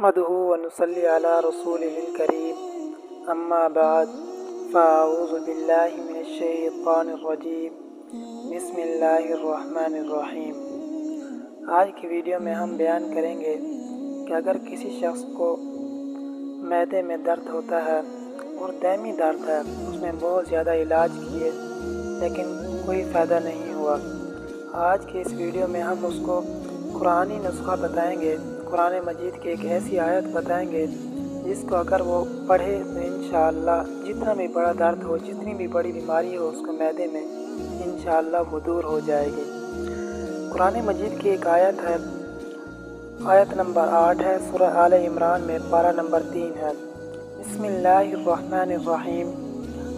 नहमदुहु व नुसल्ली अला रसूलिहिल करीम अम्मा बाद फ़अऊज़ु बिल्लाहि मिनश शैतानिर रजीम बिस्मिल्लाहिर रहमानिर रहीम। आज की वीडियो में हम बयान करेंगे कि अगर किसी शख्स को मैदे में दर्द होता है और दायमी दर्द है, उसने बहुत ज़्यादा इलाज किए लेकिन कोई फ़ायदा नहीं हुआ। आज की इस वीडियो में हम उसको कुरानी नुस्खा बताएंगे, कुरान मजीद की एक ऐसी आयत बताएंगे जिसको अगर वो पढ़े तो इंशाअल्लाह जितना भी बड़ा दर्द हो, जितनी भी बड़ी बीमारी हो उसको मैदे में इंशाअल्लाह वो दूर हो जाएगी। कुरान मजीद की एक आयत है, आयत नंबर 8 है, सूरह आले इमरान में पारा नंबर 3 है। बिस्मिल्लाहिर्रहमानिर्रहीम।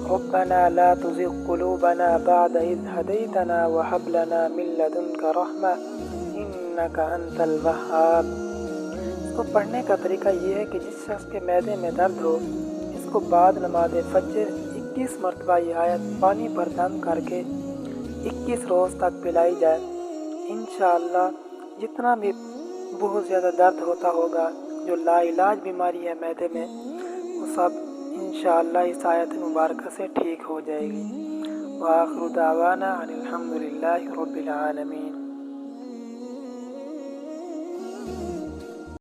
रब्बना ला तुज़िग़ क़ुलूबना बअद इज़ हदैतना व हब लना मिन लदुनका रहमा इन्नका अंतल वह्हाब। इसको पढ़ने का तरीका ये है कि जिस शख्स के मैदे में दर्द हो, इसको बाद नमाज फजर 21 मरतबा ये आयत पानी पर दम करके 21 रोज़ तक पिलाई जाए। इंशाअल्लाह जितना भी बहुत ज़्यादा दर्द होता होगा, जो लाइलाज बीमारी है मैदे में, वो सब इंशाअल्लाह इस आयत मुबारक से ठीक हो जाएगी। व आखिरु दावाना अनिल हम्दुलिल्लाहि रब्बिल आलमीन।